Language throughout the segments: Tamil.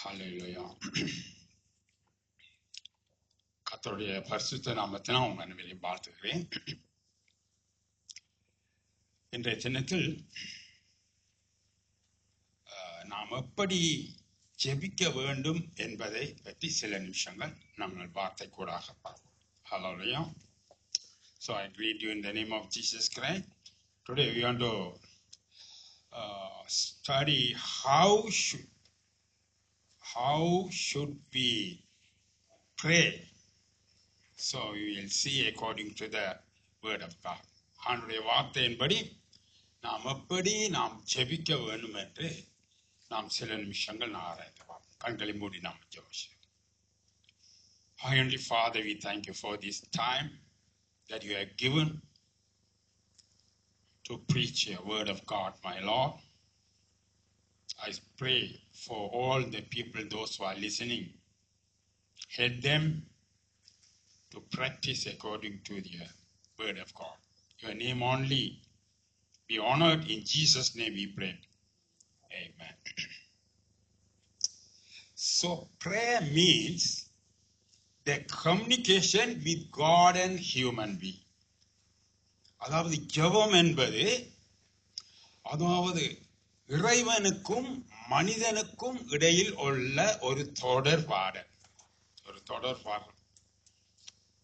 ஹல்லேலூயா. கர்த்தருடைய பரிசுத்த நாமத்தை நான் உங்கள் அனைவரையும் வாழ்த்துகிறேன். இன்றைய தினத்தில் நாம் எப்படி ஜெபிக்க வேண்டும் என்பதை பற்றி சில நிமிஷங்கள் நாங்கள் வார்த்தை கூடாக பார்ப்போம். ஹல்லேலூயா. So I greet you in the name of Jesus Christ. Today we want to study how should we pray. So we will see according to the word of God. ஆண்டவருடைய வார்த்தையின்படி நாம் எப்படி நாம் ஜெபிக்க வேண்டும் என்று நாம் சில நிமிஷங்கள் ஆராய்ந்தோம். கண்களை மூடி நாம் ஜெபிப்போம். Heavenly Father, we thank you for this time that you have given to preach your word of God, my Lord. I pray for all the people, those who are listening, help them to practice according to the word of God. Your name only be honored. In Jesus' name we pray. Amen. So prayer means the communication with God and human being. அதாவது ஜெபம் என்பது இறைவனுக்கும் மனிதனுக்கும் இடையில் உள்ள ஒரு தொடர்பாடல்.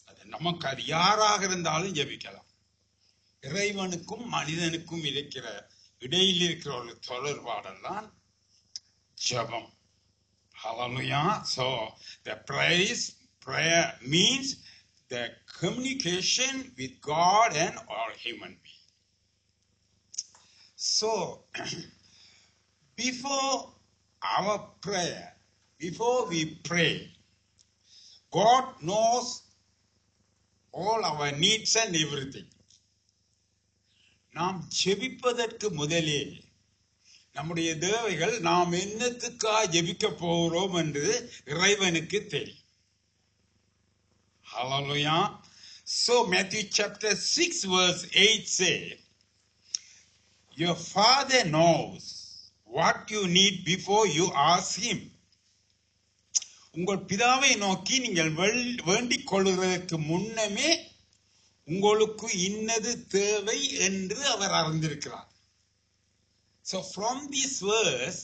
அது நமக்கு அது யாராக இருந்தாலும் ஜெபிக்கலாம். இறைவனுக்கும் மனிதனுக்கும் இடையில் இருக்கிற ஒரு தொடர்பாடல் தான் ஜெபம். Hallelujah. So the prayer means the communication with God and all human beings. So before we pray, God knows all our needs and everything. நாம் ஜெபிப்பதற்கு முதலே நம்முடைய தேவைகள் நாம் என்னத்துக்காக ஜெபிக்க போகிறோம் என்று இறைவனுக்கு தெரியும். Hallelujah. So Matthew chapter 6 verse 8 says, your Father knows what you need before you ask him. உங்கள் பிதாவை நோக்கி நீங்கள் வேண்டிக் கொள்கிறதற்கு முன்னமே உங்களுக்கு இன்னது தேவை என்று அவர் அறிந்திருக்கிறார். So from this verse,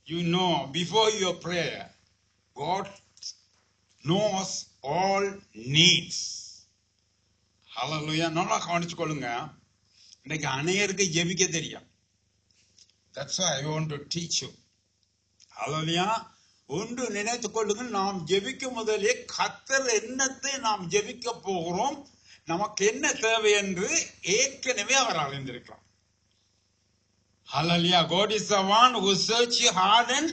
you know, before your prayer, God knows all needs. Hallelujah. நல்லா கவனிச்சு கொள்ளுங்க. இன்னைக்கு அநேகருக்கு ஜெபிக்க தெரியும். That's why I want to teach you. Hallelujah. ஒன்று நினைத்துக் கொள்ளுங்கள், நாம் ஜெபிக்கும் முதலே கர்த்தர் என்னத்தை நாம் ஜெபிக்க போகிறோம், நமக்கு என்ன தேவை என்று ஏற்கனவே அவர் அறிந்திருக்கிறார். Hallelujah. God is the one who searches your heart and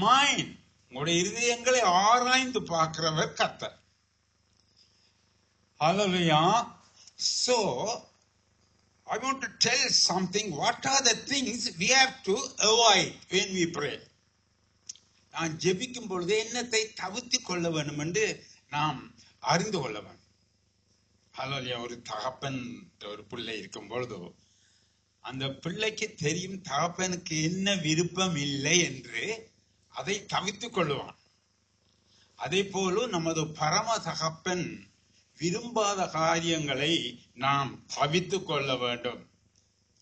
mind. உங்களுடைய இருதயங்களை ஆராய்ந்து பார்க்கிறவர் கர்த்தர். Hallelujah. So I want to tell something. What are the things we have to avoid when we pray? நான் ஜெபிக்கும் பொழுது என்னத்தை தவிர்த்துக் கொள்ள வேண்டும் என்று நாம் அறிந்து கொள்ள வேண்டும். Hallelujah. ஒரு தகப்பன் ஒரு பிள்ளை இருக்கும் பொழுது அந்த பிள்ளைக்கு தெரியும் தகப்பனுக்கு என்ன விருப்பம் இல்லை என்று அதை தவிர்த்துக் கொள்ளுவான். அதே போல நமது பரம தகப்பன் விரும்பாத காரியங்களை நாம் தவிர்த்துக் கொள்ள வேண்டும்.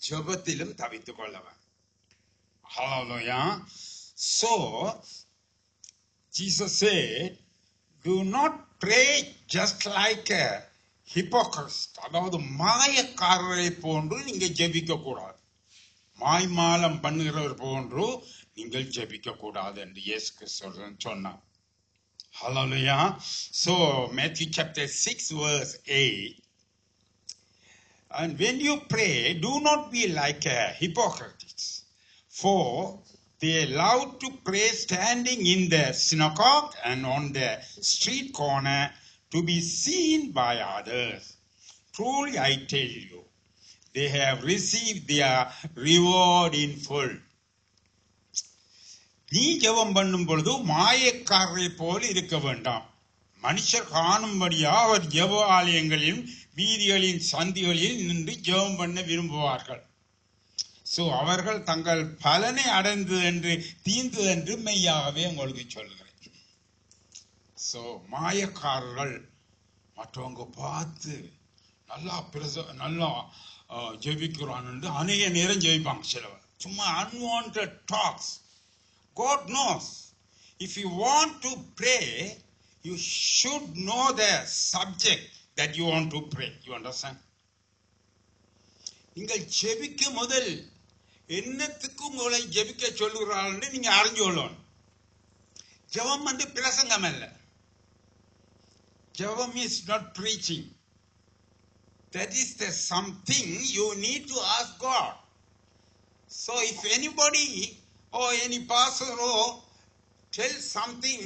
ஜெபத்திலும் தவிர்த்துக் கொள்ள வேண்டும். Hallelujah. So Jesus said, do not pray just like a hypocrite. அதாவது மாயக்காரரை போன்று நீங்க ஜெபிக்க கூடாது. மாய்மாலம் பண்ணுகிறவர் போன்று நீங்கள் ஜெபிக்க கூடாது என்று இயேசு கிறிஸ்து சொன்னார். Hallelujah. So Matthew chapter 6 verse 8. And when you pray, do not be like a hypocrite, for they love to pray standing in the synagogue and on the street corner to be seen by others. Truly I tell you, they have received their reward in full. நீ ஜெபம் பண்ணும் பொழுது மாயக்காரரை போல் இருக்க வேண்டாம். மனுஷர் காணும்படியா அவர் ஜெப ஆலயங்களிலும் வீதிகளின் சந்திகளில் நின்று ஜெபம் பண்ண விரும்புவார்கள். சோ அவர்கள் தங்கள் பலனை அடைந்தது என்று தீர்ந்தது என்று மெய்யாகவே உங்களுக்கு சொல்கிறேன். சோ மாயக்காரர்கள் மற்றவங்க பார்த்து நல்லா ஜெபிக்கிறான் என்று அநேக நேரம் ஜெபிப்பாங்க. சிலவர் சும்மா unwanted talks. God knows. If you want to pray, you should know the subject that you want to pray. You understand? நீங்கள் ஜெபிக்க முதல் என்னத்துக்கு உங்களை ஜெபிக்க சொல்லுகிறார்கள் நீங்க அறிஞ்சு கொள்ளணும். ஜெபம் வந்து பிரசங்கம் அல்ல. ஜெபம் is not preaching. That is the something you need to ask God. So if anybody or any pastor or tell something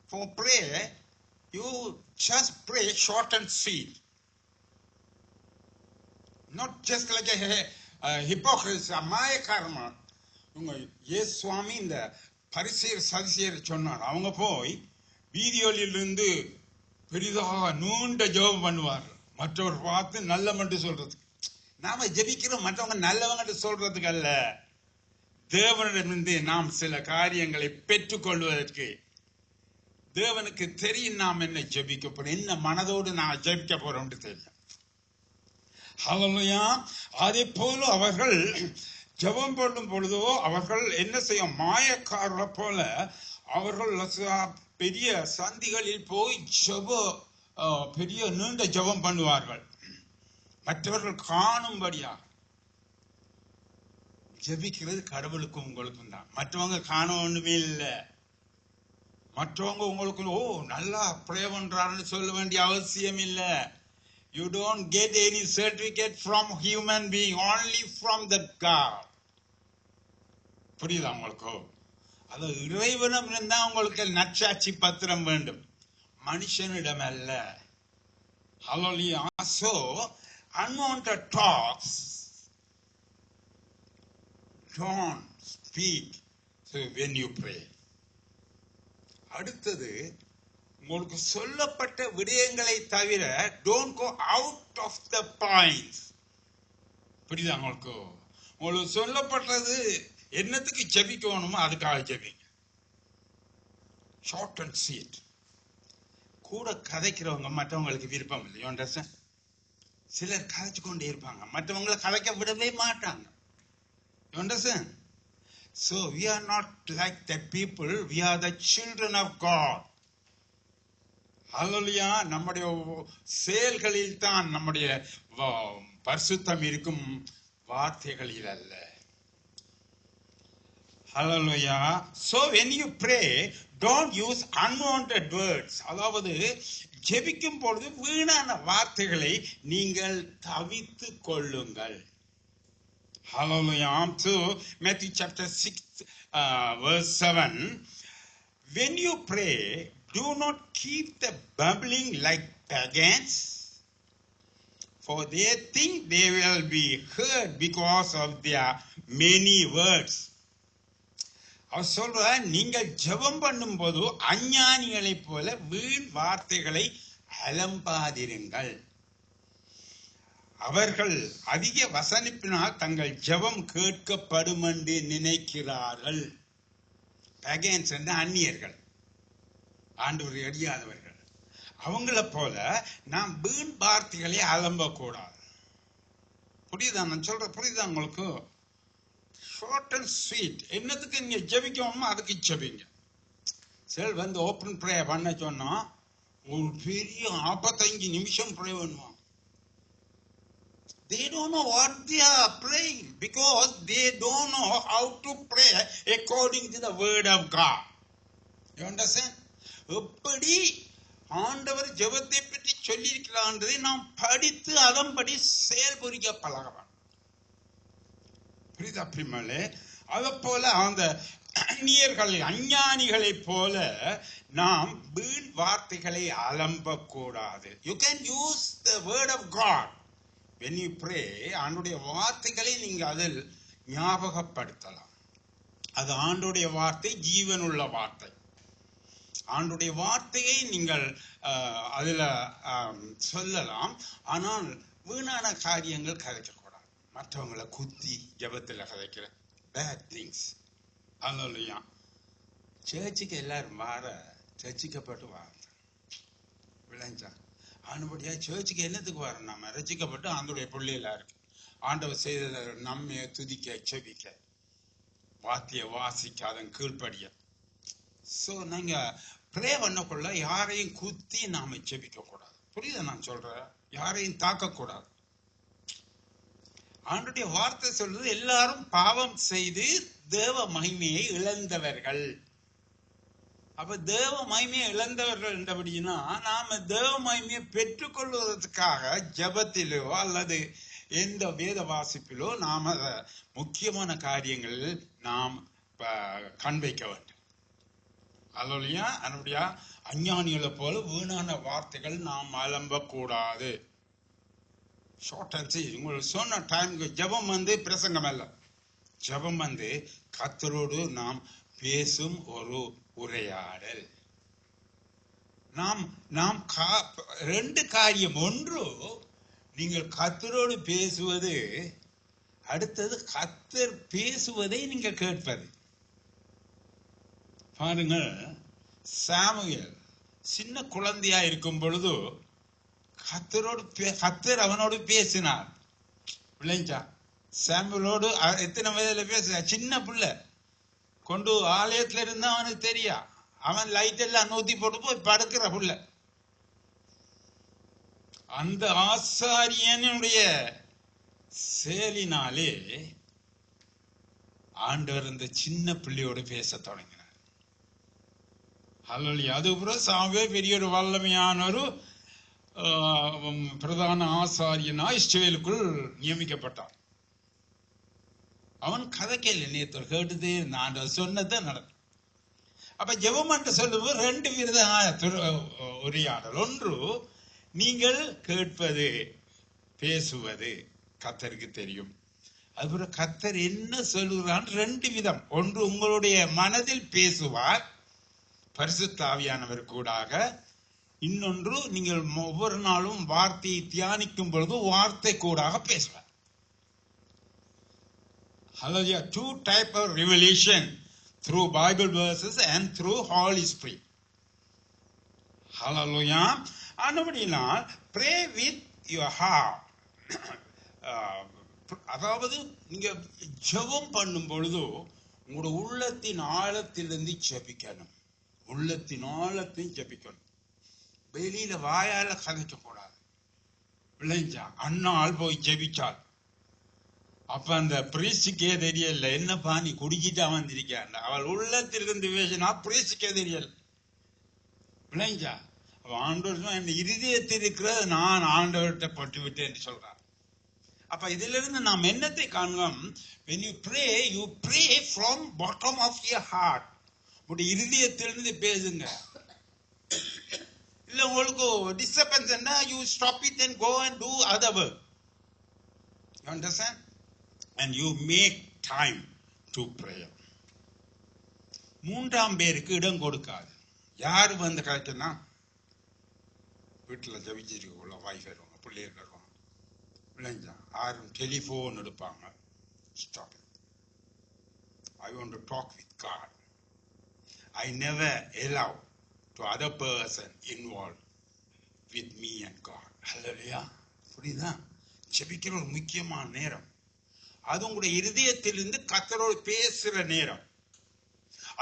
for prayer, you just pray short and sweet. Not just like a hypocrisy, மாயக்காரமா. உங்க இயேசு சுவாமி இந்த பரிசேயர் சதுசேயர் சொன்னார். அவங்க போய் வீதிகளிலிருந்து பெரிதாக நீண்ட ஜெபம் பண்ணுவார். மற்றவர் பார்த்து நல்லவன் சொல்றதுக்கு. நாம ஜெபிக்கிறோம் மற்றவங்க நல்லவங்க சொல்றதுக்கு அல்ல, தேவனிடமிருந்து நாம் சில காரியங்களை பெற்றுக்கொள்வதற்கு. தேவனுக்கு தெரியும் நாம் என்ன ஜெபிக்க போறோம், என்ன மனதோடு நான் ஜெபிக்க போறோம் தெரியும். ஹல்லேலூயா. அதே போல அவர்கள் ஜெபம் பண்ணும் பொழுதோ அவர்கள் என்ன செய்யும், மாயக்காரரை போல அவர்கள் பெரிய சந்திகளில் போய் பெரிய நீண்ட ஜெபம் பண்ணுவார்கள். மற்றவர்கள் காணும்படியா. ஜெபிக்கிறது கடவுளுக்கும் உங்களுக்கும் தான். மற்றவங்க காண ஒண்ணுமே இல்லை. மற்றவங்க உங்களுக்கு நல்லா ப்ரே பண்றாருன்னு சொல்ல வேண்டிய அவசியம் இல்லை. You don't get any certificate from human being, only from the God. புரியுதா உங்களுக்கு? அது இறைவனம் இருந்தா உங்களுக்கு நற்சாட்சி பத்திரம் வேண்டும், மனுஷனிடம் அல்ல. Hallelujah. So unwanted talks don't speak when you pray. அடுத்தது, உங்களுக்கு சொல்லப்பட்ட விடயங்களை தவிர don't go out of the points. புரியுதா உங்களுக்கு? உங்களுக்கு சொல்லப்பட்டது என்னத்துக்கு ஜெபிக்கணுமோ அதுக்காக ஜெபிங்க. Short and sweet. கூட கதைக்கிறவங்க மற்றவங்களுக்கு விருப்பம் இல்லை. You understand? சிலர் கதைச்சு கொண்டே இருப்பாங்க, மற்றவங்களை கதைக்க விடவே மாட்டாங்க. You understand? So we are not like the people, we are the children of God. ஹல்லேலூயா. நம்முடைய செயல்களில் தான் நம்முடைய பரிசுத்தம் இருக்கும், வார்த்தைகளில் அல்ல. ஹல்லேலூயா. So when you pray, don't use unwanted words. அதாவது ஜெபிக்கும் பொழுது வீணான வார்த்தைகளை நீங்கள் தவித்துக் கொள்ளுங்கள். Hallelujah. So Matthew chapter 6 verse 7. When you pray, do not keep the babbling like pagans, for they think they will be heard because of their many words. அவர் சொல்ற, நீங்கள் ஜெபம் பண்ணும் போது அஞ்ஞானிகளை போல வீண் வார்த்தைகளை அலம்பாதிருங்கள். அவர்கள் அதிக வசனிப்பினால் தங்கள் ஜெபம் கேட்கப்படும் என்று நினைக்கிறார்கள். பகேன்ஸ் என்ற அந்நியர்கள், ஆண்டவரை அறியாதவர்கள். அவங்கள போல நாம் வீண் வார்த்தைகளை அலம்பக்கூடாது. புரியுதா நான் சொல்ற? புரியுதா உங்களுக்கு? Short and sweet. என்னத்துக்கு நீங்க ஜெபிக்கணுமோ அதுக்கு ஜெபிங்க. சரி, வந்து ஓப்பன் ப்ரே பண்ண சொன்னா ஒரு பெரிய 45 நிமிஷம் ப்ரே பண்ணுவாங்க. They don't know what they are praying because they don't know how to pray according to the word of God. You understand? எப்படி ஆண்டவர் ஜெபத்தை பற்றி சொல்லி இருக்கிறான்றதை நாம் படித்து அதன்படி செயல்புரிய பழகலாம். புரியுதா பிரிமலே? அதை போல அந்த அந்நியர்கள் அஞ்ஞானிகளை போல நாம் வீண் வார்த்தைகளை அலம்பக்கூடாது. You can use the word of God when you pray. ஆண்டுடைய வார்த்தைகளை நீங்க அதில் ஞாபகப்படுத்தலாம். அது ஆண்டுடைய வார்த்தை, ஜீவனுள்ள வார்த்தை. ஆண்டுடைய வார்த்தையை நீங்கள் அதுல சொல்லலாம். ஆனால் வீணான காரியங்கள் கதைக்கக்கூடாது. மற்றவங்களை குத்தி ஜபத்துல கதைக்கிற பேட் திங்ஸ். அல்லையா, சேர்ச்சுக்கு எல்லாரும் வார ரசிக்கப்பட்டு வார விளைஞ்சா ஆனபடியா சேர்ச்சுக்கு என்னத்துக்கு வர? நம்ம ரசிக்கப்பட்டு ஆண்டோடைய பிள்ளைகளா இருக்கு. ஆண்டவர் செய்த நம்மை துதிக்க செபிக்க வாத்திய வாசிக்க அதன் கீழ்படிய. ஸோ நீங்க ப்ரே பண்ணக்குள்ள யாரையும் குத்தி நாம செபிக்க கூடாது. புரியுதா நான் சொல்றேன்? யாரையும் தாக்கக்கூடாது. ஆண்டுடைய வார்த்தை சொல்றது எல்லாரும் பாவம் செய்து தேவ மகிமையை இழந்தவர்கள். அப்ப தேவ மகிமையை இழந்தவர்கள் என்றபடினா நாம தேவ மகிமையை பெற்றுக்கொள்வதற்காக ஜபத்திலோ அல்லது எந்த வேத வாசிப்பிலோ நாம முக்கியமான காரியங்கள் நாம் கண் வைக்க வேண்டும். அல்லையா, அதனுடைய அஞ்ஞானிகளை போல வீணான வார்த்தைகள் நாம் அலம்பக்கூடாது. Short and sweet. உங்களுக்கு சொன்ன டைமுக்கு ஜபம் பிரசங்கம் அல்ல. ஜபம் கர்த்தரோடு நாம் பேசும் ஒரு உரையாடல். நாம் ரெண்டு காரியம். ஒன்று, நீங்கள் கர்த்தரோடு பேசுவது, அடுத்தது கர்த்தர் பேசுவதை நீங்க கேட்பது. பாருங்கள், சாமுவேல் சின்ன குழந்தையா இருக்கும் பொழுது கர்த்தர் அவனோடு பேசினார். பிள்ளைஞ்சா சாமுவேலோடு எத்தனை வயதுல பேச? சின்ன பிள்ளை கொண்டு ஆலயத்துல இருந்தா அவனுக்கு தெரியா. அவன் லைட் எல்லாம் நூத்தி போட்டு போய் படுக்கிற புள்ள. அந்த ஆசாரியனுடைய செயலினாலே ஆண்டவர் இந்த சின்ன பிள்ளையோடு பேச தொடங்கினார். அதுக்கப்புறம் சாமுவேல் பெரிய ஒரு வல்லமையான ஒரு பிரதான ஆசாரியனா இஸ்ரவேலுக்குள் நியமிக்கப்பட்டான். அவன் கதை கேள்வி நேற்று கேட்டுதே நான் சொன்னதான் நடக்கும். அப்ப ஜெபம் என்று சொல்லும்போது ரெண்டு விதமான உரையாடல். ஒன்று, நீங்கள் கேட்பது பேசுவது கர்த்தருக்கு தெரியும். அதுபோல கர்த்தர் என்ன சொல்லுகிறான் ரெண்டு விதம். ஒன்று, உங்களுடைய மனதில் பேசுவார் பரிசுத்த ஆவியானவர் கூடாக. இன்னொன்று, நீங்கள் ஒவ்வொரு நாளும் வார்த்தையை தியானிக்கும் பொழுது வார்த்தை கூடாக பேசுவார். Hallelujah. Two type of revelation, through Bible verses and through Holy Spirit. Hallelujah. ஆனபடினால் pray with your heart. அதாவது நீங்க ஜெபம் பண்ணும் பொழுது உங்களோட உள்ளத்தின் ஆழத்திலிருந்து ஜெபிக்கணும். உள்ளத்தின் ஆழத்தையும் ஜெபிக்கணும். வெளியில வாயால கதைக்க கூடாது. விளைஞ்சா அண்ணாள் போய் ஜெபிச்சாள். அப்ப அந்த பிரீஸ்டுக்கே தெரியல, என்னப்பா நீ குடிக்கிட்டா வந்திருக்கான். அவள் உள்ளத்திலிருந்து பேசினா பிரீஸ்டுக்கே தெரியல. விளைஞ்சா ஆண்டவர் என் இருதயத்தில் இருக்கிறது நான் ஆண்டவர்கிட்ட பட்டு விட்டேன் என்று சொல்றார். அப்ப இதுல இருந்து நாம் என்னத்தை காண்கிறோம்? when you pray from bottom of your heart. உங்களுடைய இருதயத்திலிருந்து பேசுங்க. இல்ல உங்களுக்கு டிஸ்டர்பன்ஸ் என்ன, you stop it and go and do other work. You understand? And you make time to pray. மூன்றாம் பேருக்கு இடம் கொடுக்காது. யாரு வந்து கரெக்ட்னா வீட்டுல ஜபிச்சிருக்க வைஃப் வருவாங்க, பிள்ளைகள் வருவாங்க. இல்லைங்களா, யாரும் டெலிபோன் எடுப்பாங்க. Stop it. I want to talk with God. I never allow to other person involved with me and God. Hallelujah. புரியுதா? ஜெபிக்கிற ஒரு முக்கியமான நேரம். அது உங்களுடைய இருதயத்திலிருந்து கர்த்தரோடு பேசுற நேரம்.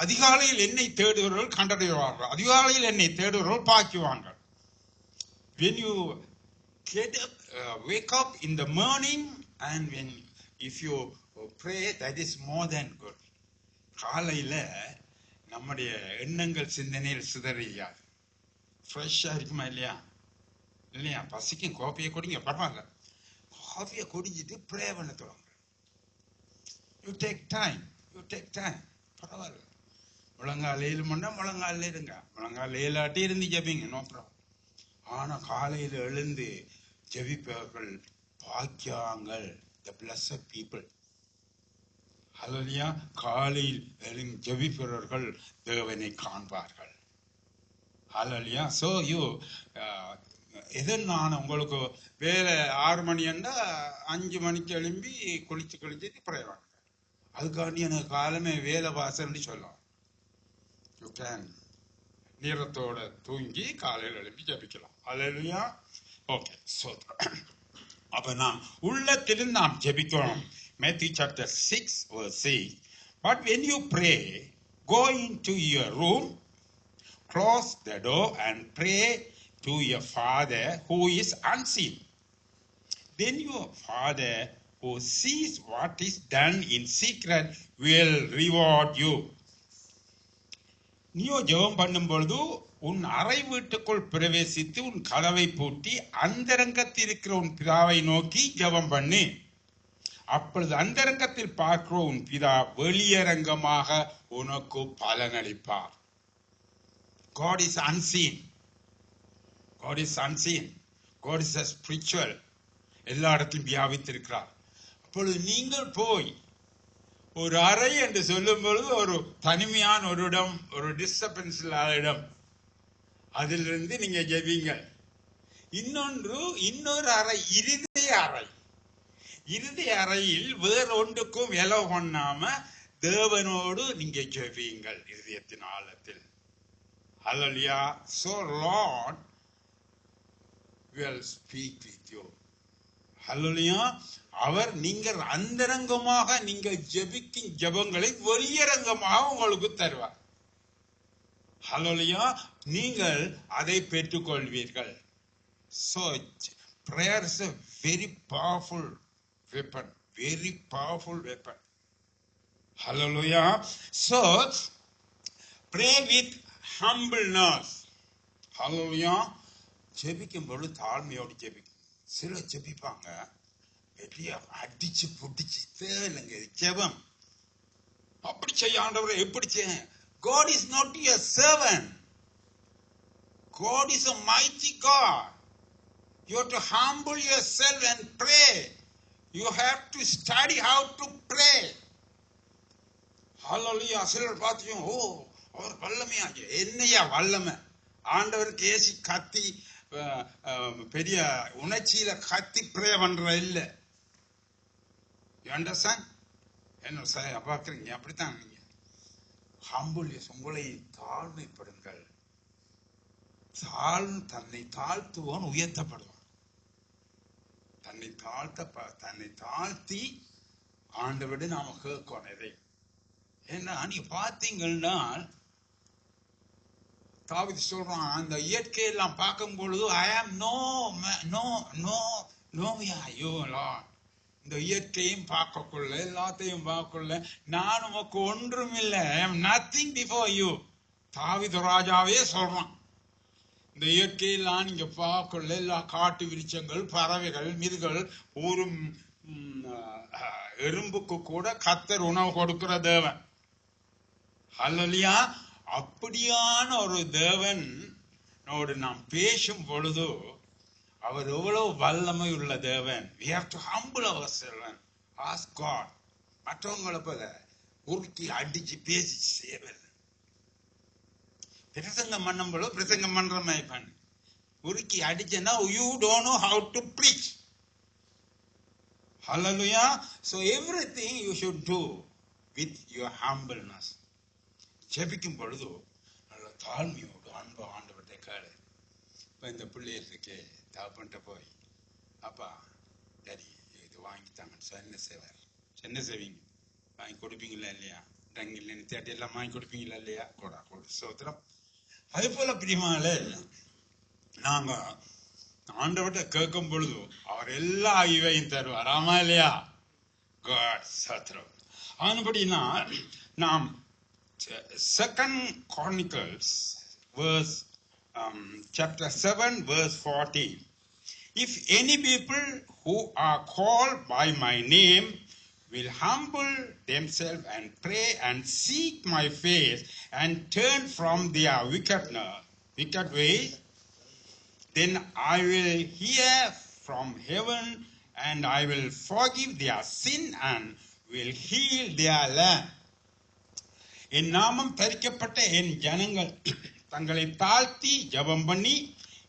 அதிகாலையில் என்னை தேடுகிறவர்கள் கண்டடைவார்கள், அதிகாலையில் என்னை தேடுகிறவர்கள் பாக்கிவாங்க. When you get up, wake up in the morning and if you pray, that is more than good. காலையில நம்முடைய எண்ணங்கள் சிந்தனையில் சிதறியாது. ஃப்ரெஷ்ஷா இருக்குமா இல்லையா? இல்லையா? பசிக்கும், கோப்பையை குடிங்க, பரவாயில்ல. காஃபியை குடிச்சிட்டு ப்ரே பண்ண தொடங்க. யூ டேக் டைம், பரவாயில்ல. முழங்கால் ஏழுமண்டா முழங்கால் இருங்க, முழங்கால் ஏழாட்டி இருந்து ஜபிங்க, நோ ப்ராப்ளம். ஆனா காலையில் எழுந்து ஜபிப்பவர்கள் பாக்கியாங்கள், the blessed people. ஹல்லேலூயா. காலையில் எழுந்து ஜபிப்பவர்கள் தேவனை காண்பார்கள். ஹல்லேலூயா. So you எது நான் உங்களுக்கு வேலை 6 மணி என்றா 5 மணிக்கு எழும்பி குளிச்சுட்டு பிரயாணம். அதுக்காண்டி எனக்கு காலமே வேலை வாசல்னு சொல்லலாம். யூ கேன் நேரத்தோட தூங்கி காலையில் எழுப்பி ஜபிக்கலாம். அல்லேலூயா. ஓகே, சோத்ரம். அப்ப நாம் உள்ளத்திலிருந்து நாம் ஜபிக்கணும். Matthew chapter 6 verse 6. But when you pray, go into your room, close the door and pray to your Father who is unseen. Then your Father who sees what is done in secret will reward you. நீயோ ஜெபம் பண்ணும் பொழுது உன் அறை வீட்டுக்குள் பிரவேசித்து உன் கதவை பூட்டி அந்தரங்கத்தில் இருக்கிற உன் பிதாவை நோக்கி ஜெபம் பண்ணு. அப்பொழுது அந்தரங்கத்தில் பார்க்கிற உன் பிதா வெளியரங்கமாக உனக்கு பலனளிப்பார். God is unseen. God is unseen. God is a spiritual. எல்லா இடத்திலும் வியாபித்திருக்கிறார். அப்பொழுது நீங்கள் போய் ஒரு அறை என்று சொல்லும் பொழுது ஒரு தனிமையான ஒரு இடம், ஒரு டிஸ்டர்பன்ஸ் இல்லாத இடம், அதிலிருந்து நீங்க ஜெபிங்க. இன்னொரு அறை இருதய அறை. இருதய அறையில் வேற ஒன்றுக்கும் விலை பண்ணாம தேவனோடு நீங்க ஜெபியுங்கள் இருதயத்தின் ஆழத்தில். ஹல்லேலூயா. So Lord will speak with you. ஹல்லேலூயா. அவர் நீங்கள் அந்தரங்கமாக நீங்கள் ஜெபிக்கும் ஜெபங்களை வெளியரங்கமாக உங்களுக்கு தருவார். ஹல்லேலூயா. நீங்கள் அதை பெற்றுக்கொள்வீர்கள். So prayer is a very powerful weapon. Very powerful weapon. Hallelujah. So pray with humbleness. Hallelujah. ஜெபிக்கும் பொழுது தாழ்மையோடு ஜெபிக்கும். சில ஜெபிப்பாங்க பெரிய அடிச்சு புடிச்சு தேவையில்லைங்க ஜெபம். அப்படி செய்ய ஆண்டவரை எப்படி செய்ய? God is not your servant. God is a mighty God. You have to humble yourself and pray. You have to study how to pray. Hallelujah. சிலர் பார்த்தீங்க, ஓ அவர் வல்லமையா. என்னையா வல்லமை? ஆண்டவருக்கு ஏசி கத்தி பெரிய உணர்ச்சியில கத்தி ப்ரே பண்ற இல்ல. You understand? என்ன பாக்குறீங்க? அப்படித்தான் நீங்க ஹம்பிள் உங்களை தாழ்மைப்படுங்கள். தன்னை தாழ்த்துவோன் உயர்த்தப்படுவான். தன்னை தாழ்த்தி ஆண்டவரை நாம கேட்கணும். எதை ஏன்னா நீங்க பார்த்தீங்கன்னா தாவீது சொல்றான், அந்த இயற்கையெல்லாம் பார்க்கும் பொழுது ஐ ஆம் இந்த இயற்கையும் பார்க்கக்குள்ள எல்லாத்தையும் பார்க்கக்குள்ள நான் உமக்கு ஒன்றும் இல்லை. ஐ ஆம் நத்திங் பிஃபோர் யூ. தாவீது ராஜாவே சொல்றான், இந்த இயற்கையெல்லாம் நீங்க பார்க்கக்குள்ள எல்லா காட்டு விருட்சங்கள், பறவைகள், மிருகங்கள், ஒரு எறும்புக்கு கூட கர்த்தர் உணவு கொடுக்கிற தேவன். ஹல்லேலூயா. அப்படியான ஒரு தேவனோடு நாம் பேசும் பொழுது அவர் எவ்வளவு வல்லமை உள்ள தேவன். We have to humble ourselves and ask God. மற்றவங்களை போல உருக்கி அடிச்சு பேசி சேவல் பிரசங்கம் பண்ணும் பொழுது பிரசங்கம் பண்ற மாதிரி பண்ணு. உருக்கி அடிச்சேன்னா you don't know how to preach. Hallelujah. So everything you should do with your humbleness. ஜெபிக்கும் பொழுது நல்ல தாழ்மையோடு அன்பு ஆண்டவர்கிட்ட கேளு. இப்போ இந்த பிள்ளைகளுக்கு தாப்பன்ட்ட போய், அப்பா டாடி இது வாங்கித்தாங்க, என்ன செய்வார்? என்ன செய்வீங்க? வாங்கி கொடுப்பீங்களா இல்லையா? ரங்கில் தேட்டி எல்லாம் வாங்கி கொடுப்பீங்களா இல்லையா? கொடு சோத்திரம். அதே போல பிரியமாலே நாங்க ஆண்டவர்கிட்ட கேட்கும் பொழுது அவர் எல்லா இவையும் தருவார். ஆமா இல்லையா? காட் சோத்திரம். ஆனபடினா நாம் 2 Chronicles chapter 7 verse 14. If any people who are called by my name will humble themselves and pray and seek my face and turn from their wicked ways, then I will hear from heaven and I will forgive their sin and will heal their land. என் நாமம் தரிக்கப்பட்ட என் ஜனங்கள் தங்களை தாழ்த்தி ஜெபம் பண்ணி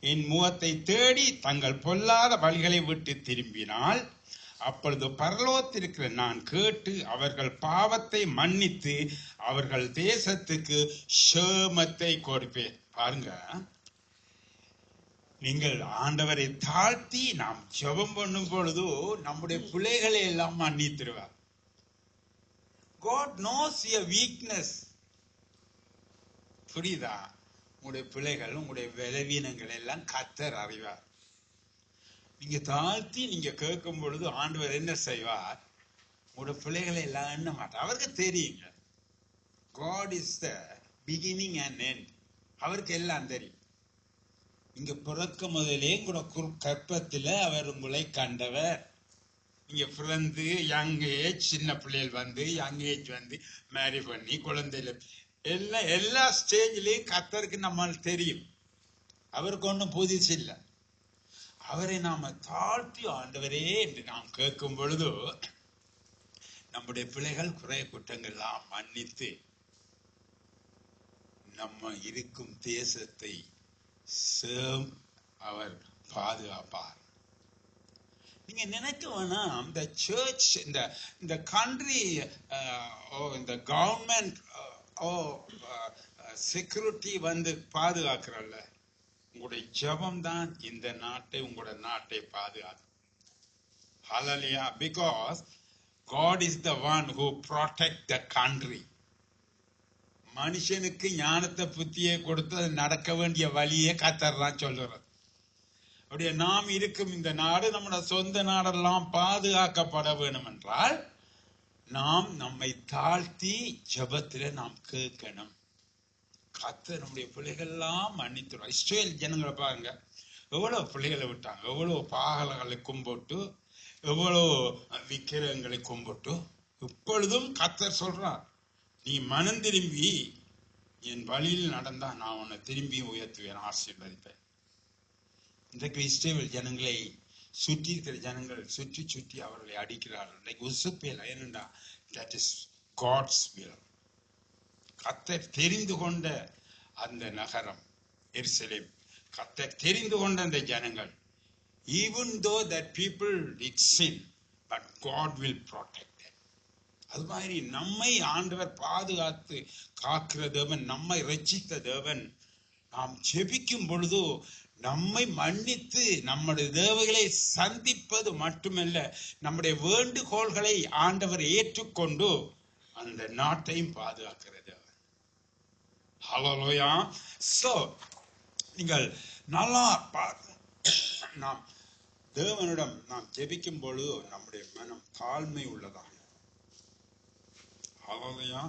என் முகத்தை தேடி தங்கள் பொல்லாத வழிகளை விட்டு திரும்பினால் அப்பொழுது பரலோகத்திற்கிற நான் கேட்டு அவர்கள் பாவத்தை மன்னித்து அவர்கள் தேசத்துக்கு சேமத்தை கொடுப்பேன். பாருங்க, நீங்கள் ஆண்டவரை தாழ்த்தி நாம் ஜெபம் பண்ணும் பொழுது நம்முடைய பிள்ளைகளை எல்லாம் மன்னித்திருவார். God knows your weakness. புரியுதா? உங்களுடைய பிள்ளைகள், உங்களுடைய பலவீனங்கள் எல்லாம் கர்த்தர் அறிவார். நீங்க தாழ்த்தி நீங்க கேட்கும் பொழுது ஆண்டவர் என்ன செய்வார்? உங்களுடைய பிள்ளைகளை எல்லாம் எண்ண மாட்டார். அவருக்கு தெரியுங்க. God is the beginning and end. அவருக்கு எல்லாம் தெரியும். நீங்க பிறக்க முதலே கூட கற்பத்தில் அவர் உங்களை கண்டவர். நீங்க பிறந்து யங் ஏஜ், சின்ன பிள்ளைகள் வந்து யங் ஏஜ் வந்து மேரி பண்ணி குழந்தையில எல்லா ஸ்டேஜ்லயும் கர்த்தருக்கு நம்மளுக்கு தெரியும். அவருக்கு ஒன்றும் புதுசு இல்லை. அவரை நாம தாழ்த்தி ஆண்டவரே என்று நாம் கேட்கும் பொழுது நம்முடைய பிள்ளைகள் குறை குற்றங்கள்லாம் மன்னித்து நம்ம இருக்கும் தேசத்தை அவர் பாதுகாப்பார். நீங்க நினைக்க வேணாம், இந்த சர்ச், இந்த கண்ட்ரி, இந்த கவர்மெண்ட் செக்யூரிட்டி வந்து பாதுகாக்கிறல்ல, உங்களுடைய ஜெபம் தான் இந்த நாட்டை, உங்களோட நாட்டை பாதுகாக்கும். ஹல்லேலூயா. Because God is the one who protect the country. மனுஷனுக்கு ஞானத்தை புத்தியை கொடுத்து அது நடக்க வேண்டிய வழியே கர்த்தர் தான் சொல்லுறது. அப்படியே நாம் இருக்கும் இந்த நாடு, நம்முடைய சொந்த நாடெல்லாம் பாதுகாக்கப்பட வேண்டும் என்றால் நாம் நம்மை தாழ்த்தி ஜெபத்திலே நாம் கேட்கணும். கர்த்தர் நம்முடைய பிள்ளைகள் எல்லாம் மன்னித்துருவார். இஸ்ரவேல் ஜனங்களை பாருங்க, எவ்வளவு பிள்ளைகளை விட்டாங்க, எவ்வளவு பாகல்களை கும்பிட்டு, எவ்வளவு விக்கிரகங்களை கும்பிட்டு. இப்பொழுதும் கர்த்தர் சொல்றார், நீ மனம் திரும்பி என் வழியில் நடந்தா நான் உன்னை திரும்பி உயர்த்துவேன், ஆசீர்வதிப்பேன். இன்றைக்கு இஸ்ரவேல் ஜனங்களை சுற்றி இருக்கிற ஜனங்கள் சுற்றி சுற்றி அவர்களை அடிக்கிறார்கள். இன்றைக்கு உசுப்பேல, ஏனென்றா that is God's will. கர்த்தர் தெரிந்து கொண்ட அந்த நகரம் எருசலேம், கர்த்தர் தெரிந்து கொண்ட அந்த ஜனங்கள், even though that people did sin, but God will protect them. அது மாதிரி நம்மை ஆண்டவர் பாதுகாத்து காக்கிற தேவன், நம்மை ரட்சித்த தேவன். நாம் ஜெபிக்கும் பொழுது நம்மை மன்னித்து நம்முடைய தேவைகளை சந்திப்பது மட்டுமல்ல, நம்முடைய வேண்டுகோள்களை ஆண்டவர் ஏற்றுக்கொண்டு அந்த நாட்டையும் பாதுகாக்கிறது. ஹல்லேலூயா. சோ நீங்கள் நல்லா நாம் தேவனிடம் நாம் ஜெபிக்கும் பொழுது நம்முடைய மனம் தாழ்மை உள்ளதாக. ஹல்லேலூயா.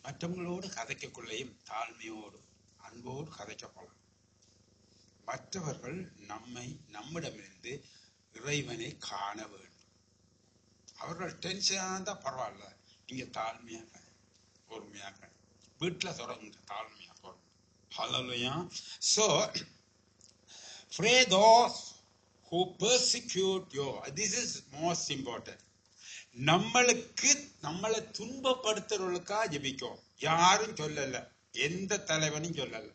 மற்றவங்களோடு கதைக்கக்குள்ளேயும் தாழ்மையோடு அன்போடு கதைக்கப்படலாம். மற்றவர்கள் நம்மிடமிருந்து இறைவனை காண வேண்டும். அவர்கள் டென்ஷனாக தான் பரவாயில்ல, நீங்க தாழ்மையாக பொறுமையாக வீட்டில் தொடங்க, தாழ்மையாக பொறுமை. ஹல்லேலூயா. So pray those who persecute you. This is most important. நம்மளை துன்பப்படுத்துறவர்களுக்காக ஜெபிக்கும். யாரும் சொல்லல, எந்த தலைவனும் சொல்லல.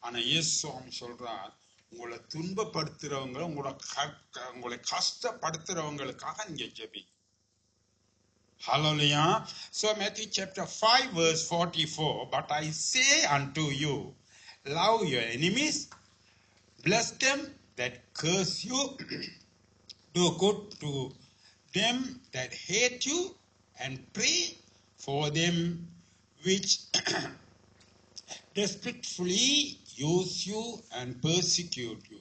ஆனா இயேசு சொல்றார், உங்களை துன்பப்படுத்துறவங்க, உங்களை கஷ்டப்படுத்துறவங்களுக்காக நீங்க JP. Hallelujah. So Matthew chapter 5 verse 44, but I say unto you, love your enemies, bless them that curse you, do good to them that hate you, and pray for them which despitefully use you and persecute you.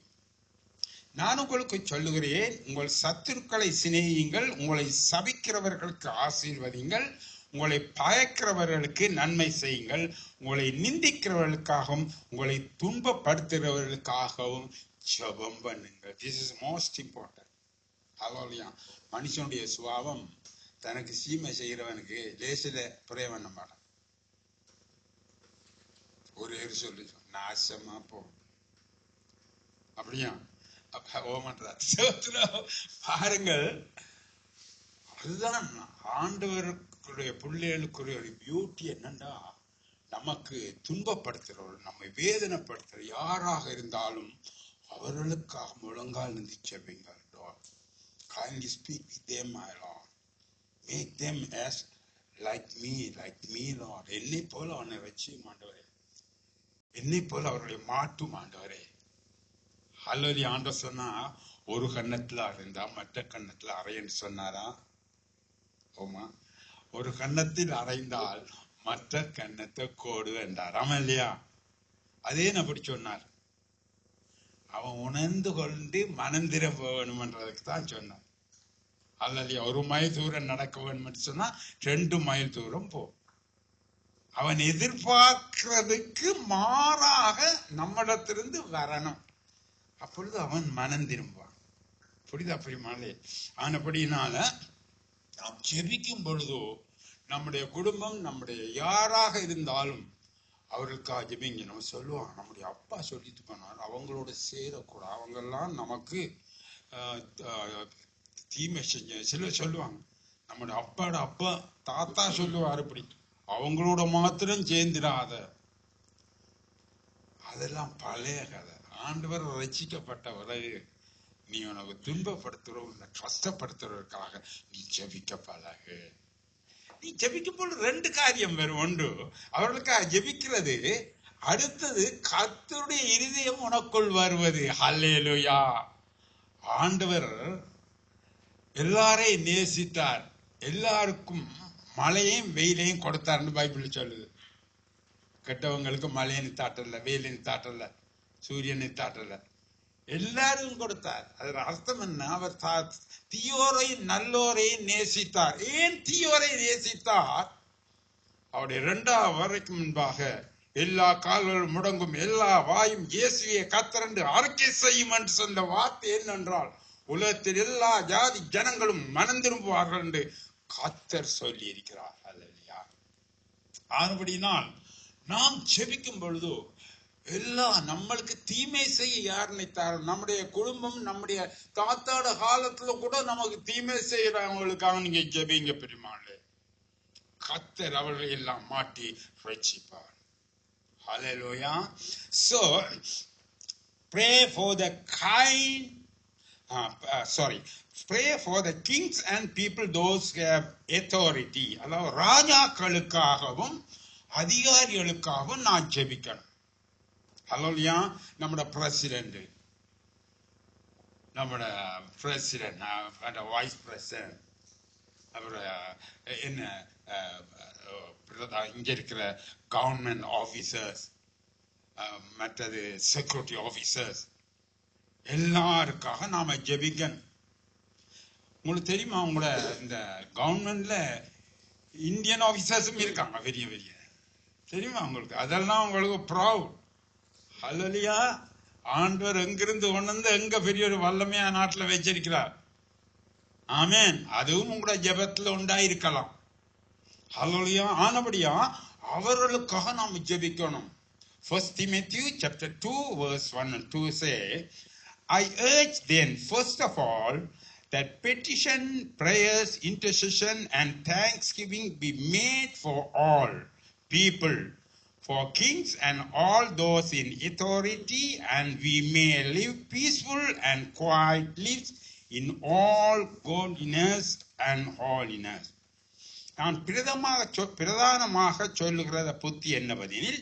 நான் உங்களுக்கு சொல்லுகிறேன், உங்கள் சத்துருக்களை சிநேகியுங்கள், உங்களை சபிக்கிறவர்களுக்கு ஆசீர்வதிங்கள், உங்களை பயக்கிறவர்களுக்கு நன்மை செய்யுங்கள், உங்களை நிந்திக்கிறவர்களுக்காகவும் உங்களை துன்பப்படுத்துகிறவர்களுக்காகவும் ஜெபம் பண்ணுங்கள். This is most important. Hallelujah. மனுஷனுடைய சுபாவம் தனக்கு சீமை செய்கிறவனுக்கு லேசில பிரே பண்ண மாட்டான். ஒரே சொல்லி நாசமா போ, அப்படியா பாருங்கள். அதுதான் ஆண்டவருடைய பிள்ளைகளுக்குரிய ஒரு பியூட்டி. என்னன்னா, நமக்கு துன்பப்படுத்துறவர்கள், நம்மை வேதனைப்படுத்துற யாராக இருந்தாலும் அவர்களுக்காக முழங்கால் நின்று ஜெபிங்கள். Kindly speak with them, my Lord. Make them as like me, Lord. என்னை போல அவனை வச்சு ஆண்டவரே, என்னை போல அவர்களை மாற்றும் ஆண்டவரே. ஹல்லேலூயா. ஆண்டவர் சொன்னா ஒரு கன்னத்துல அறைந்தா மற்ற கன்னத்துல அறைன்னு சொன்னாரா? ஓமா. ஒரு கன்னத்தில் அறைந்தால் மற்ற கன்னத்தை கோடு என்றார். ஆமா இல்லையா? அதே அப்படி சொன்னார். அவன் உணர்ந்து கொண்டு மனம் திரும்ப வேணும்ன்றதுக்கு தான் சொன்னான். அல்லையா? 1 மைல் தூரம் நடக்க வேண்டும் சொன்னா 2 மைல் தூரம் போ. அவன் எதிர்பார்க்கிறதுக்கு மாறாக நம்மிடத்திலிருந்து வரணும். அப்பொழுது அவன் மனம் திரும்புவான். புரியுதா பிரியமானே? ஆனபடினால நாம் ஜெபிக்கும் பொழுதோ நம்முடைய குடும்பம், நம்முடைய யாராக இருந்தாலும் அவர்களுக்காக ஜெபிங்க. நம்ம சொல்லுவான், நம்முடைய அப்பா சொல்லிட்டு போனார், அவங்களோட சேரக்கூடாது, அவங்கெல்லாம் நமக்கு தீமை செஞ்ச சில சொல்லுவாங்க. நம்முடைய அப்பாவோட அப்பா தாத்தா சொல்லுவார், இப்படி அவங்களோட மாத்திரம் சேர்ந்துடாத. அதெல்லாம் பழைய கதை. ஆண்டவர் ரட்சிக்கப்பட்ட பிறகு நீ உனக்கு துன்பப்படுத்துறவங்க கஷ்டப்படுத்துறதுக்காக நீ ஜெபிக்க பழகு. நீ ஜெபிக்கும் போது 2 காரியம் வரும். ஒன்று, அவர்களுக்காக ஜெபிக்கிறது. அடுத்தது, கர்த்தருடைய இருதயம் உனக்குள் வருவது. ஹல்லேலூயா. ஆண்டவர் எல்லாரையும் நேசித்தார், எல்லாருக்கும் மழையும் வெயிலையும் கொடுத்தார்னு பைபிள் சொல்லுது. கெட்டவங்களுக்கு மழையினு தாட்டல, வெயிலின் தாட்டல, சூரியனை தாட்டல, எல்லாரும் கொடுத்தார். அதன் அர்த்தம் என்ன? அவர் தீயோரையும் நல்லோரையும் நேசித்தார். ஏன் தீயோரை நேசித்தார்? அவருடைய 2ஆம் வரைக்கும் முன்பாக எல்லா கால்களும் முடங்கும், எல்லா வாயும் இயேசுவை கர்த்தர் என்று அறிக்கை செய்யும் என்று சொன்ன வார்த்தை என்னென்றால், உலகத்தில் எல்லா ஜாதி ஜனங்களும் மனம் திரும்புவார்கள் என்று கர்த்தர் சொல்லி இருக்கிறார். அல்லேலூயா. ஆனபடினால் நாம் ஜெபிக்கும் பொழுது எல்லாம் நம்மளுக்கு தீமை செய்ய யார் நினைத்தார்? நம்முடைய குடும்பம், நம்முடைய தாத்தாட காலத்துல கூட நமக்கு தீமை செய்யறவங்களுக்காக நீங்க ஜெபிங்க பெருமாளே. கர்த்தர் அவர்களை எல்லாம் மாட்டி ரட்சிப்பார். ஹல்லேலூயா. So pray for the pray for the kings and people, those who have authority. அதாவது ராஜாக்களுக்காகவும் அதிகாரிகளுக்காகவும் நான் ஜெபிக்கணும். ஹல்லேலூயா. நம்முடைய பிரசிடென்ட், நம்முடைய வைஸ் பிரசிடென்ட், அப்புறம் என்ன இங்க இருக்கிற கவர்மெண்ட் ஆபீசர்ஸ், மற்றது செக்யூரிட்டி ஆபீசர்ஸ், எல்லாருக்காக நாம ஜெபிக்கணும். உங்களுக்கு தெரியுமா, உங்களோட இந்த கவர்மெண்ட்ல இந்தியன் ஆபீசர்ஸும் இருக்காங்க, பெரிய பெரிய. தெரியுமா உங்களுக்கு? அதெல்லாம் உங்களுக்கு ப்ரௌட். ஹல்லேலூயா. ஆண்டவர் எங்கிருந்து கொண்டு எங்க பெரிய ஒரு வல்லமையா நாட்டுல வச்சிருக்கிறார். ஆமென். அதுவும் உங்களோட ஜெபத்துல உண்டாயிருக்கலாம். ஹல்லேலூயா. ஆனபடியா அவர்களுக்காக நாம் ஜெபிக்கணும். 1 Timothy chapter 2 verse 1 and 2 say, I urge then first of all that petition, prayers, intercession and thanksgiving be made for all people, for kings and all those in authority, and we may live peaceful and quiet lives in all godliness and holiness. நான் பிரதானமாக சொல்லுகிறத புத்தி என்னவெனில்,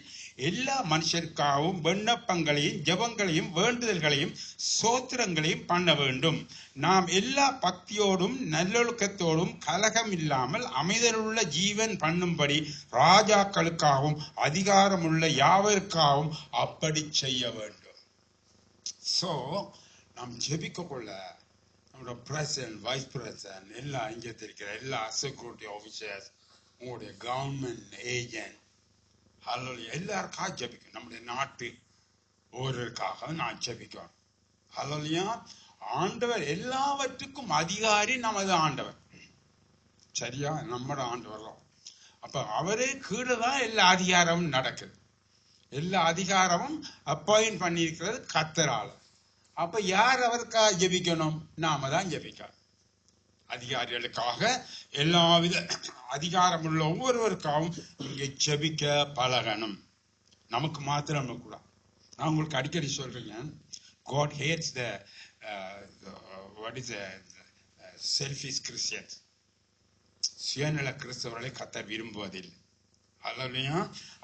எல்லா மனுஷருக்காகவும் விண்ணப்பங்களையும் ஜெபங்களையும் வேண்டுதல்களையும் சோத்திரங்களையும் பண்ண வேண்டும். நாம் எல்லா பக்தியோடும் நல்லொழுக்கத்தோடும் கலகம் இல்லாமல் அமைதலுள்ள ஜீவன் பண்ணும்படி ராஜாக்களுக்காகவும் அதிகாரமுள்ள யாவருக்காகவும் அப்படி செய்ய வேண்டும். சோ நாம் ஜெபிக்க கொள்ள நம்மளோட பிரசிடென்ட், வைஸ் பிரசிடென்ட், எல்லா இங்கே இருக்கிற எல்லா செக்யூரிட்டி ஆபீசர்ஸ், உங்களுடைய கவர்மெண்ட் ஏஜென்ட், ஹல்லேலூயா, எல்லாருக்காக ஜெபிக்கணும். நம்முடைய நாட்டு ஒவ்வொருக்காக நான் ஜெபிக்கணும். ஹல்லேலூயா. ஆண்டவர் எல்லாவற்றுக்கும் அதிகாரி நமது ஆண்டவர். சரியா? நம்மட ஆண்டவர் தான். அப்ப அவரே கீழே தான் எல்லா அதிகாரமும் நடக்குது. எல்லா அதிகாரமும் அப்பாயிண்ட் பண்ணியிருக்கிறது கர்த்தரால. அப்ப யார் அவருக்காக ஜெபிக்கணும்? நாம தான் ஜெபிக்கணும். அதிகாரிகளுக்காக, எல்லாவித அதிகாரம் உள்ள ஒவ்வொருவருக்காகவும் இங்கே ஜெபிக்க பழகணும். நமக்கு மாத்திரம் கூட. நான் உங்களுக்கு அடிக்கடி சொல்றேன், God hates the what is selfish Christians. சுயநல கிறிஸ்தவர்களை கர்த்தர் விரும்புவதில்லை. அல்லேலூயா.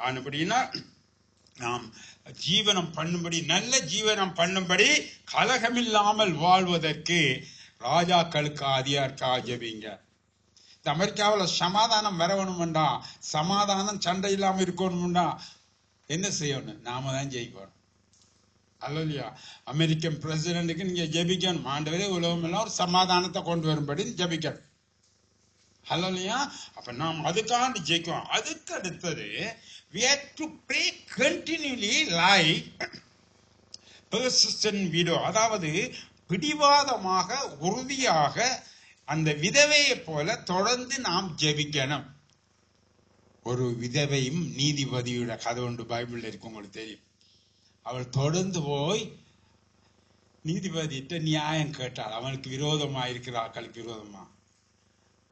ஆனபடினா நாம் ஜீவனம் பண்ணும்படி, நல்ல ஜீவனம் பண்ணும்படி, கலகமில்லாமல் வாழ்வதற்கு ராஜாக்களுக்கு அதிகாரிக்காக ஜெபிங்க. இந்த அமெரிக்காவில் சமாதானம் வரணும்டா, சமாதானம் சண்டை இல்லாம இருக்கணும்டா என்ன செய்யணும்? நாம தான் ஜெயிக்கணும். அல்லேலூயா. அமெரிக்கன் பிரசிடென்ட்டுக்கு நீங்க ஜெபிக்கணும், ஆண்டவரே உலகம் எல்லாம் ஒரு சமாதானத்தை கொண்டு வரும்படி ஜெபிக்கணும். அல்லேலூயா. அப்ப நாம் அதுக்காண்டி ஜெயிக்கணும். அதுக்கு அடுத்தது we have to pray continually like persistent widow. அதாவது பிடிவாதமாக உறுதியாக அந்த விதவையை போல தொடர்ந்து நாம் ஜெபிக்கணும். ஒரு விதவையும் நீதிபதியோட கதை ஒன்று பைபிள்ல இருக்கு, உங்களுக்கு தெரியும். அவள் தொடர்ந்து போய் நீதிபதியிட்ட நியாயம் கேட்டாள், அவனுக்கு விரோதமா இருக்கிற ஆக்களுக்கு விரோதமா.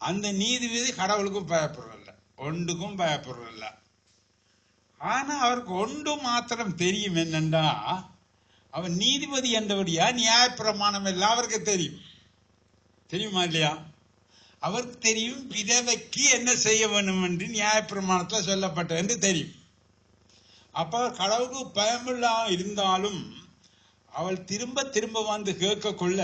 அந்த நீதிபதி கடவுளுக்கும் பயப்படுறதில்ல, ஒன்றுக்கும் பயப்படுறதில்ல. ஆனா அவருக்கு ஒன்று மாத்திரம் தெரியும், என்னண்டா அவன் நீதிபதி என்றபடியா நியாயப்பிரமாணம் எல்லாம் அவருக்கு தெரியும். தெரியுமா இல்லையா? அவருக்கு தெரியும் விதவைக்கு என்ன செய்ய வேண்டும் என்று நியாயப்பிரமாணத்தில் சொல்லப்பட்டது என்று தெரியும். அப்ப அவர் கடவுளுக்கு பயமில்லாம இருந்தாலும் அவள் திரும்ப திரும்ப வந்து கேட்கக்குள்ள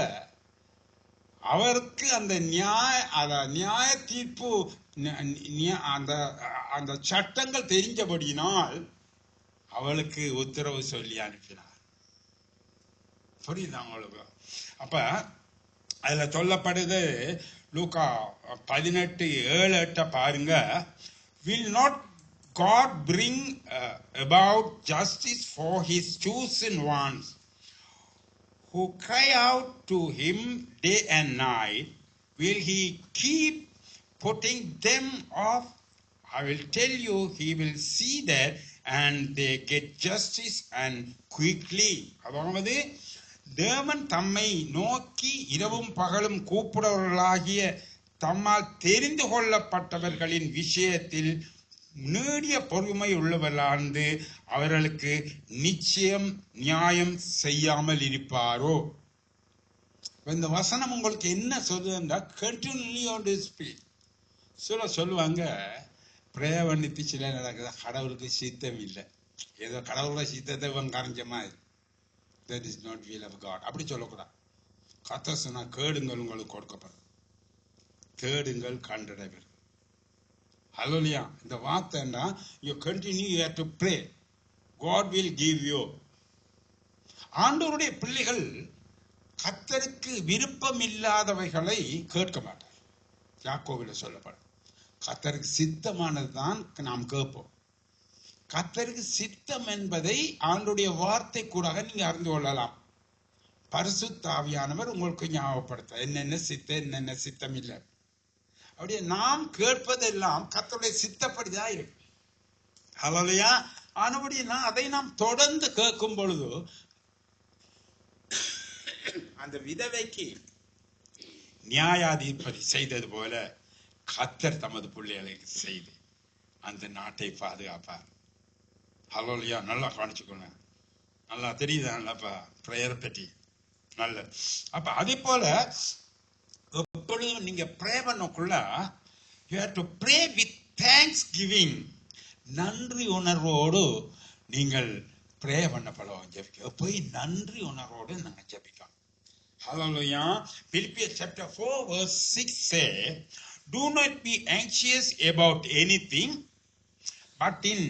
அவருக்கு அந்த நியாய தீர்ப்பு, அந்த சட்டங்கள் தெரிஞ்சபடியினால் அவளுக்கு உத்தரவு சொல்லி அனுப்பினார். புரியுதா உங்களுக்கு? அப்ப அதுல சொல்லப்படுது, லூக்கா 18:7 பாருங்க. Will not God bring about justice for his chosen ones who cry out to him day and night? Will he keep putting them off? I will tell you, he will see that and they get justice and quickly. அதாவது தேவன் தம்மை நோக்கி இரவும் பகலும் கூப்பிடுவர்களாகிய தம்மால் தெரிந்து கொள்ளப்பட்டவர்களின் விஷயத்தில் நீடிய பொறுமை உள்ளவர்களாந்து அவர்களுக்கு நிச்சயம் நியாயம் செய்யாமல் இருப்பாரோ. இந்த வசனம் உங்களுக்கு என்ன சொல்லுதுன்னா, கண்டினியூலி ஆன் தி ஸ்பீச். சொல்லுவாங்க பிரேவணித்து சில நடக்குது, கடவுளுக்கு சித்தம் இல்லை, ஏதோ கடவுளோட சித்தத்தை இவன் கரைஞ்ச மாதிரி. That is not will of God. அப்படி சொல்லக்கூடாது. கர்த்தர் சொன்னா கேடுங்கள் உங்களுக்கு கொடுக்கப்படும், தேடுங்கள் கண்டடைவீர்கள். ஹல்லேலூயா. இந்த வார்த்தைன்னா you continue, you have to pray, God will give you. ஆண்டவருடைய பிள்ளைகள் கர்த்தருக்கு விருப்பம் இல்லாதவைகளை கேட்க மாட்டார். யாக்கோபில் சொல்லப்படும், கர்த்தருக்கு சித்தமானதுதான் நாம் கேட்போம். கர்த்தருக்கு சித்தம் என்பதை ஆண்டவருடைய வார்த்தை கூட நீங்க அறிந்து கொள்ளலாம். பரிசுத்த ஆவியானவர் உங்களுக்கு ஞாபகப்படுத்த என்னென்ன சித்தம் என்னென்ன சித்தம் இல்லை. அப்படியே நாம் கேட்பதெல்லாம் கர்த்தருடைய சித்தப்படிதான் இருக்கு. ஹல்லேலூயா. ஆனபடினா அதை நாம் தொடர்ந்து கேட்கும் பொழுது அந்த விதவைக்கு நியாயாதிபதி செய்தது போல கர்த்தர் தமது பிள்ளைகளுக்கு செய்து அந்த நாட்டை பாதுகாப்பார். ஹல்லேலூயா. நல்லா காணிச்சுக்கோங்க. நல்லா தெரியுதா? நல்லாப்பா பிரேயர் பற்றி நல்ல. அப்ப அதே போல எப்பொழுதும் நீங்க pray பண்ணக்குள்ள you have to pray with thanksgiving. நன்றி உணர்வோடு நீங்கள் ப்ரே பண்ணப்படவும் ஜெபிக்க போய் நன்றி உணர்வோடு நாங்க ஜெபிக்கலாம். ஹல்லேலூயா. Philippians chapter 4 verse 6 say, do not be anxious about anything, but in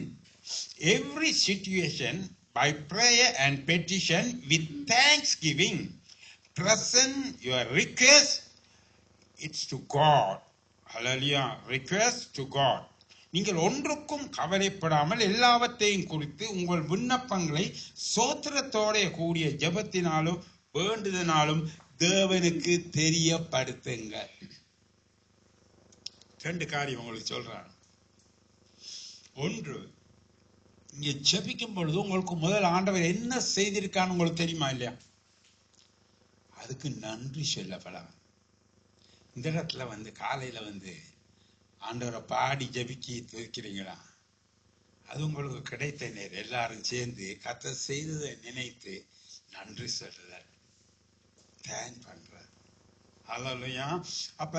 every situation by prayer and petition with thanksgiving present your request it's to God. Hallelujah. Request to God. நீங்கள் ஒன்றுக்கும் கவலைப்படாமல் எல்லாவற்றையும் குறித்து உங்கள் விண்ணப்பங்களை சோத்திரத்தோட கூடிய ஜெபத்தினாலும் வேண்டுதனாலும் தேவனுக்கு தெரியப்படுத்துங்க. ரெண்டு காரியம் உங்களுக்கு சொல்றாங்க. ஒன்று, இங்க ஜெபிக்கும் பொழுது உங்களுக்கு முதல் ஆண்டவர் என்ன செய்திருக்கான்னு உங்களுக்கு தெரியுமா இல்லையா? அதுக்கு நன்றி சொல்லப்படாது. இந்த இடத்துல காலையில ஆண்டவரை பாடி ஜபிக்கி துதிக்கிறீங்களா? அது உங்களுக்கு கிடைத்த நேரம் எல்லாரும் சேர்ந்து கர்த்தர் செய்ததை நினைத்து நன்றி சொல்ல தேங்க் பண்ற. ஹல்லேலூயா. அப்ப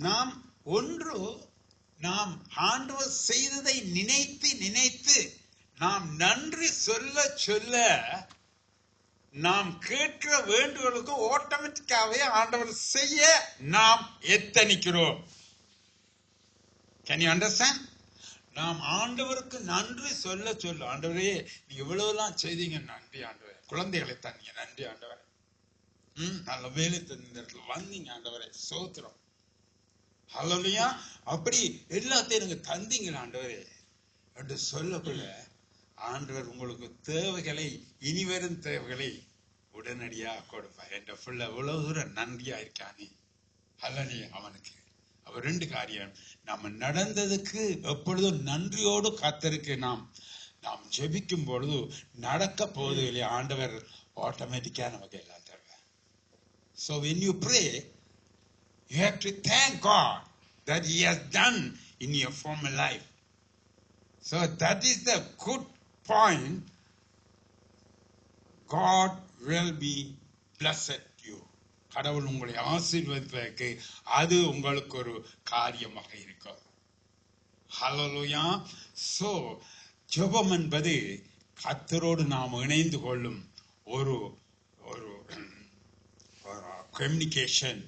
நாம் நாம் ஆண்டவர் செய்ததை நினைத்து நினைத்து நாம் நன்றி சொல்ல சொல்ல நாம் கேட்கிற வேண்டுதலுக்கு ஆட்டோமேட்டிக்காவே ஆண்டவர் செய்ய நாம் எத்தனிக்கிறோம். Can you understand? நாம் ஆண்டவருக்கு நன்றி சொல்ல சொல்ல, ஆண்டவரே நீங்க இவ்வளவுலாம் செய்தீங்க, நன்றி ஆண்டவரே. குழந்தைகளை தந்தீங்க, நன்றி ஆண்டவரே. நல்ல வேலை தந்தீங்க, வந்தீங்க ஆண்டவரே, சோத்திரம். ஹல்லேலூயா. அப்படி எல்லாத்தையும் நீங்க தந்தீங்க ஆண்டவரே என்று சொல்லக்குள்ள ஆண்டவர் உங்களுக்கு தேவைகளை, இனிவரும் தேவைகளை உடனடியாக கொடுப்பார். என்ற பிள்ளை எவ்வளவு தூரம் நன்றியா இருக்கானே. ஹல்லேலூயா. அவனுக்கு அவர் ரெண்டு காரியம், நம்ம நடந்ததுக்கு எப்பொழுதும் நன்றியோடு காத்திருக்கு. நாம் ஜெபிக்கும் பொழுது நடக்க போகுது இல்லையா, ஆண்டவர் ஆட்டோமேட்டிக்கா நமக்கு எல்லாம் தருவார். So when you pray, you have to thank God that He has done in your former life. So that is the good point. God will be blessed you. கடவுள் உங்களை ஆசீர்வதிப்பதற்கு அது உங்களுக்கு ஒரு காரியமாக இருக்கும். ஹல்லேலூயா. சோ ஜெபம் என்பது கர்த்தரோடு நாம் இணைந்து கொள்ளும் ஒரு கம்யூனிகேஷன்.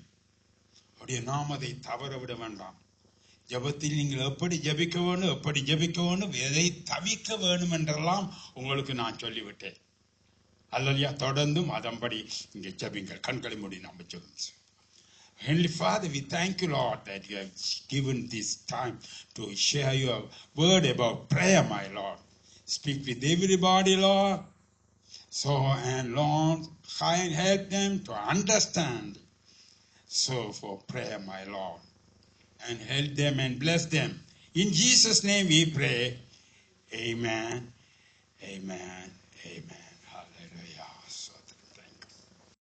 அப்படியே நாம் அதை தவற விட வேண்டாம். ஜெபத்தில் நீங்கள் எப்படி ஜெபிக்க வேணும், எதை தவிக்க வேணும் என்றெல்லாம் உங்களுக்கு நான் சொல்லிவிட்டேன். அல்லையா, தொடர்ந்தும் அதன்படி இங்கே ஜெபிங்கள். கண்களை மூடி நாம் ஜெபிப்போம். Heavenly Father, we thank you, Lord, that you have given this time to share your word about prayer, my Lord. Speak with everybody, Lord. So, and Lord, help them to understand. So, for prayer, my Lord, and help them and bless them. In Jesus' name we pray. Amen, amen, amen.